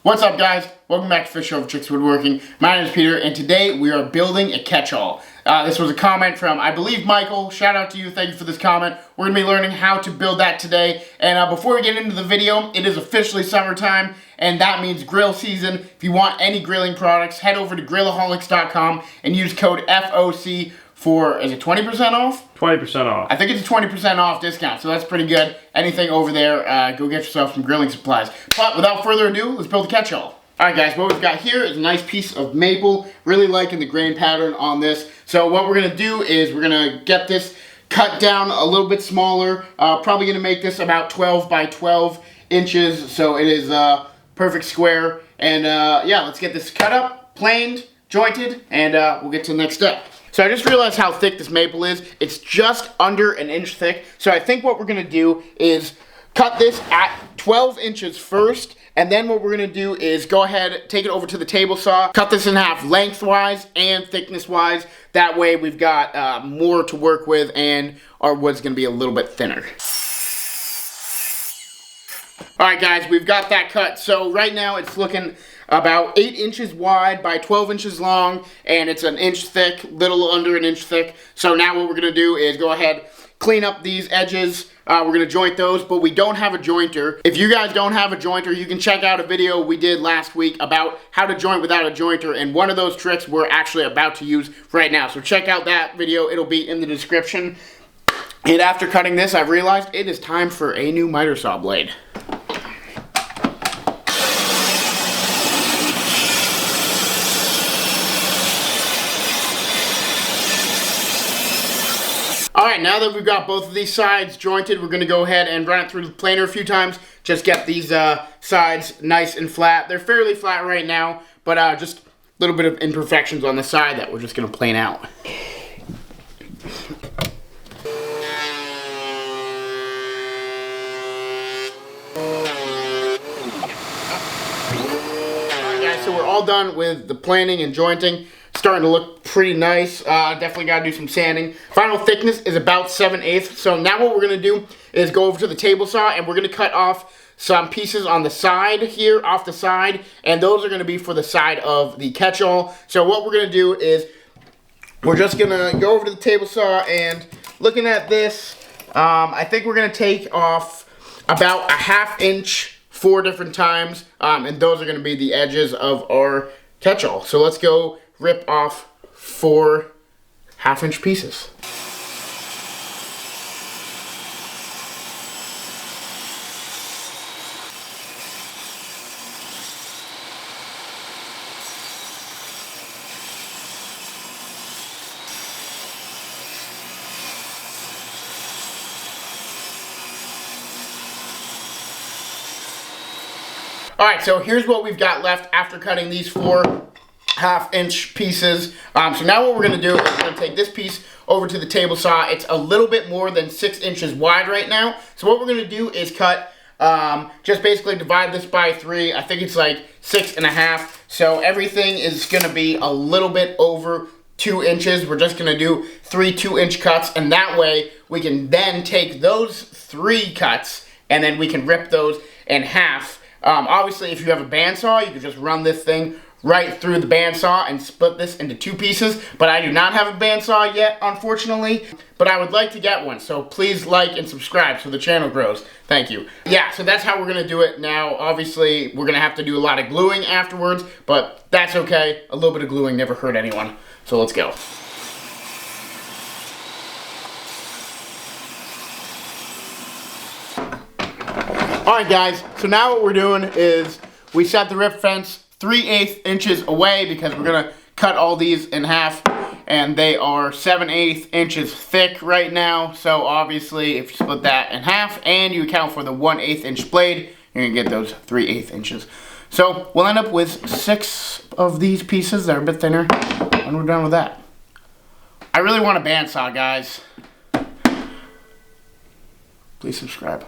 What's up, guys? Welcome back to Fish Over Chicks Woodworking. My name is Peter, and today we are building a catch-all. This was a comment from, I believe, Michael. Shout out to you. Thank you for this comment. We're going to be learning how to build that today. And before we get into the video, it is officially summertime, and that means grill season. If you want any grilling products, head over to grillaholics.com and use code FOC for, is it 20% off? 20% off. I think it's a 20% off discount, so that's pretty good. Anything over there, go get yourself some grilling supplies. But without further ado, let's build a catch-all. Alright guys, what we've got here is a nice piece of maple. Really liking the grain pattern on this. So what we're going to do is we're going to get this cut down a little bit smaller. Probably going to make this about 12 by 12 inches, so it is perfect square. And yeah, let's get this cut up, planed, jointed, and we'll get to the next step. So I just realized how thick this maple is. It's just under an inch thick. So I think what we're going to do is cut this at 12 inches first. And then what we're going to do is go ahead, take it over to the table saw, cut this in half lengthwise and thickness-wise. That way we've got more to work with and our wood's going to be a little bit thinner. Alright guys, we've got that cut. So right now it's looking about 8 inches wide by 12 inches long, and it's an inch thick, little under an inch thick. So now what we're going to do is go ahead, clean up these edges. We're going to joint those, but we don't have a jointer. If you guys don't have a jointer, you can check out a video we did last week about how to joint without a jointer, and one of those tricks we're actually about to use right now. So check out that video. It'll be in the description. And after cutting this, I've realized it is time for a new miter saw blade. Alright, now that we've got both of these sides jointed, we're going to go ahead and run it through the planer a few times. Just get these sides nice and flat. They're fairly flat right now, but just a little bit of imperfections on the side that we're just going to plane out. Alright guys, so we're all done with the planing and jointing. Starting to look pretty nice. Definitely got to do some sanding. Final thickness is about 7/8. So now what we're going to do is go over to the table saw and we're going to cut off some pieces on the side here, off the side, and those are going to be for the side of the catch-all. So what we're going to do is we're just going to go over to the table saw, and looking at this, I think we're going to take off about a 1/2 inch 4 different times, and those are going to be the edges of our catch-all. So let's go rip off 4 1/2 inch pieces. Alright, so here's what we've got left after cutting these 4 1/2 inch pieces. So now what we're going to do is we're going to take this piece over to the table saw. It's a little bit more than 6 inches wide right now. So what we're going to do is cut, just basically divide this by 3. I think it's like 6.5. So everything is going to be a little bit over 2 inches. We're just going to do 3 2-inch cuts, and that way we can then take those 3 cuts and then we can rip those in half. Obviously, if you have a bandsaw, you can just run this thing right through the bandsaw and split this into 2 pieces, but I do not have a bandsaw yet, unfortunately, but I would like to get one, so please like and subscribe so the channel grows. Thank you. Yeah, so that's how we're going to do it now. Obviously, we're going to have to do a lot of gluing afterwards, but that's okay. A little bit of gluing never hurt anyone, so let's go. Alright guys, so now what we're doing is we set the rip fence 3/8 inches away because we're going to cut all these in half, and they are 7/8 inches thick right now. So obviously if you split that in half and you account for the 1/8 inch blade, you're going to get those 3/8 inches. So we'll end up with 6 of these pieces that are a bit thinner, and we're done with that. I really want a bandsaw, guys. Please subscribe.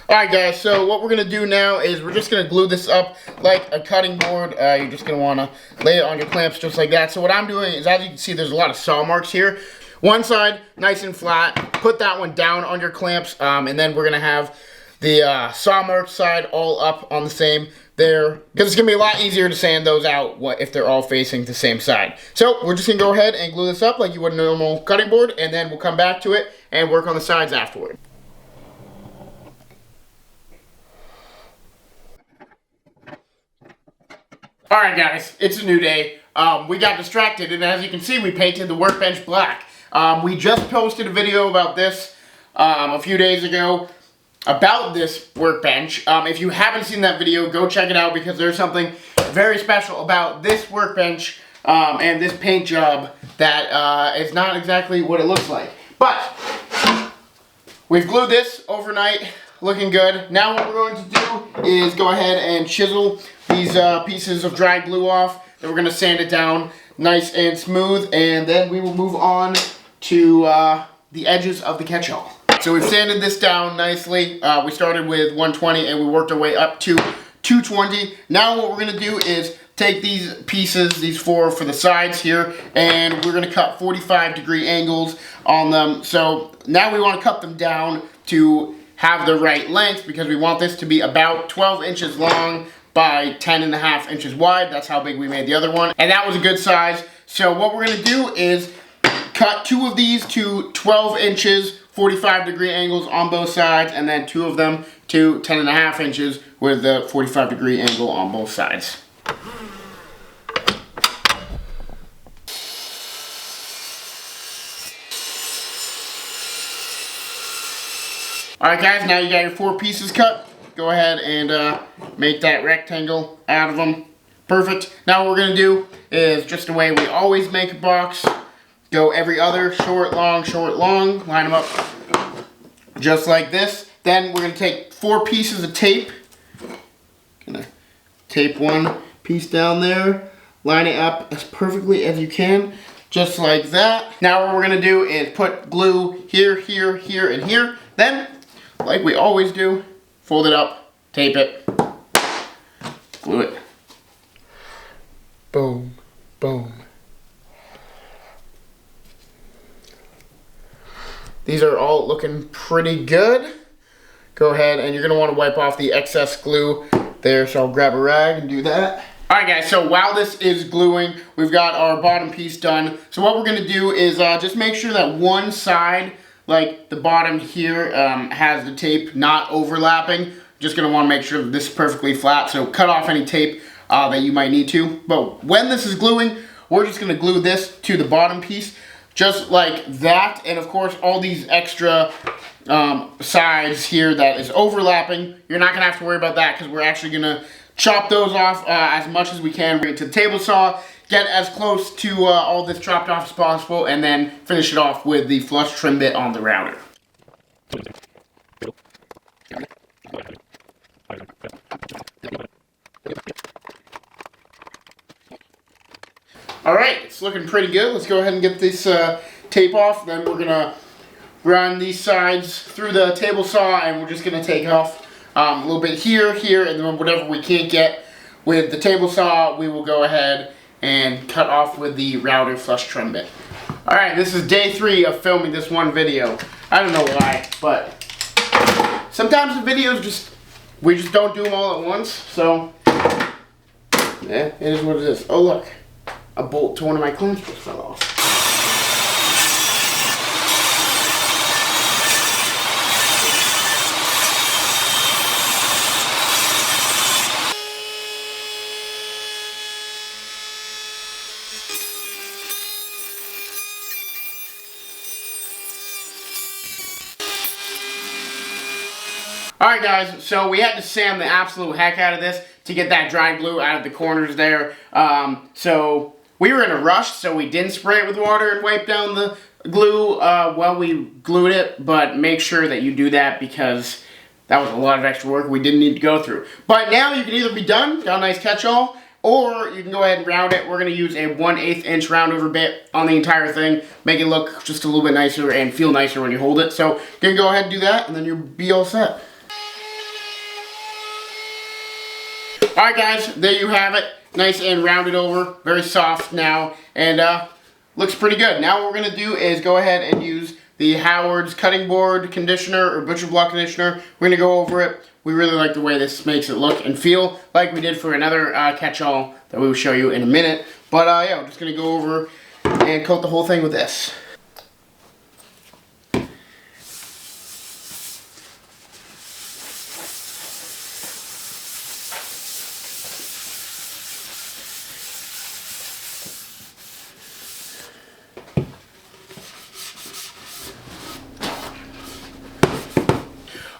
Alright guys, so what we're going to do now is we're just going to glue this up like a cutting board. You're just going to want to lay it on your clamps just like that. So what I'm doing is, as you can see, there's a lot of saw marks here. One side, nice and flat. Put that one down on your clamps, and then we're going to have the saw mark side all up on the same there. Because it's going to be a lot easier to sand those out if they're all facing the same side. So we're just going to go ahead and glue this up like you would a normal cutting board, and then we'll come back to it and work on the sides afterward. Alright guys, it's a new day. We got distracted, and as you can see, we painted the workbench black. We just posted a video about this a few days ago about this workbench. If you haven't seen that video, go check it out, because there's something very special about this workbench and this paint job that is not exactly what it looks like. But we've glued this overnight, looking good. Now what we're going to do is go ahead and chisel these pieces of dry glue off. Then we're going to sand it down nice and smooth, and then we will move on to the edges of the catch-all. So we've sanded this down nicely. We started with 120 and we worked our way up to 220. Now what we're going to do is take these pieces, these four for the sides here, and we're going to cut 45-degree angles on them. So now we want to cut them down to have the right length, because we want this to be about 12 inches long by 10.5 inches wide. That's how big we made the other one, and that was a good size. So what we're going to do is cut two of these to 12 inches, 45-degree angles on both sides, and then two of them to 10.5 inches with the 45-degree angle on both sides. Alright guys, now you got your four pieces cut. Go ahead and make that rectangle out of them. Perfect. Now what we're going to do is just the way we always make a box. Go every other, short, long, line them up just like this. Then we're going to take four pieces of tape. Gonna tape one piece down there, line it up as perfectly as you can, just like that. Now what we're going to do is put glue here, here, here, and here. Then, like we always do, fold it up, tape it, glue it. Boom, boom. These are all looking pretty good. Go ahead, and you're going to want to wipe off the excess glue there, so I'll grab a rag and do that. Alright guys, so while this is gluing, we've got our bottom piece done. So what we're going to do is just make sure that one side, like the bottom here, has the tape not overlapping. Just going to want to make sure that this is perfectly flat, so cut off any tape that you might need to. But when this is gluing, we're just going to glue this to the bottom piece, just like that. And of course, all these extra sides here that is overlapping, you're not going to have to worry about that, because we're actually going to chop those off as much as we can. Bring it to the table saw, get as close to all this chopped off as possible, and then finish it off with the flush trim bit on the router. Alright, it's looking pretty good. Let's go ahead and get this tape off. Then we're going to run these sides through the table saw, and we're just going to take off a little bit here, here, and then whatever we can't get with the table saw, we will go ahead and cut off with the router flush trim bit. Alright, this is day 3 of filming this one video. I don't know why, but sometimes the videos we just don't do them all at once, so yeah, it is what it is. Oh look, a bolt to one of my clamps just fell off. Alright guys, so we had to sand the absolute heck out of this to get that dry glue out of the corners there. So we were in a rush, so we didn't spray it with water and wipe down the glue while we glued it, but make sure that you do that, because that was a lot of extra work we didn't need to go through. But now you can either be done, got a nice catch-all, or you can go ahead and round it. We're going to use a 1/8 inch round over bit on the entire thing, make it look just a little bit nicer and feel nicer when you hold it. So you can go ahead and do that, and then you'll be all set. Alright guys, there you have it. Nice and rounded over, very soft now, and looks pretty good. Now what we're going to do is go ahead and use the Howard's cutting board conditioner or butcher block conditioner. We're going to go over it. We really like the way this makes it look and feel like we did for another catch-all that we will show you in a minute. But yeah, we're just going to go over and coat the whole thing with this.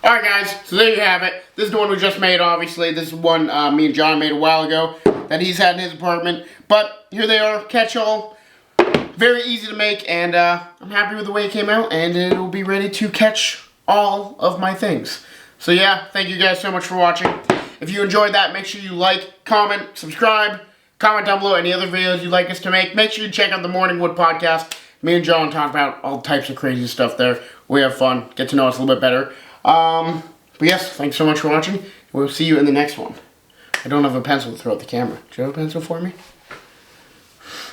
Alright guys, so there you have it. This is the one we just made, obviously. This is one me and John made a while ago that he's had in his apartment. But here they are, catch-all. Very easy to make, and I'm happy with the way it came out, and it will be ready to catch all of my things. So yeah, thank you guys so much for watching. If you enjoyed that, make sure you like, comment, subscribe. Comment down below any other videos you'd like us to make. Make sure you check out the Morning Wood podcast. Me and John talk about all types of crazy stuff there. We have fun, get to know us a little bit better. But yes, thanks so much for watching. We'll see you in the next one. I don't have a pencil to throw at the camera. Do you have a pencil for me?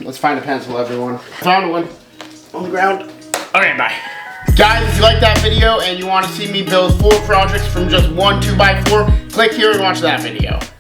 Let's find a pencil, everyone. Found one on the ground. Okay, bye. Guys, if you like that video and you want to see me build 4 projects from just one 2x4, click here and watch that video.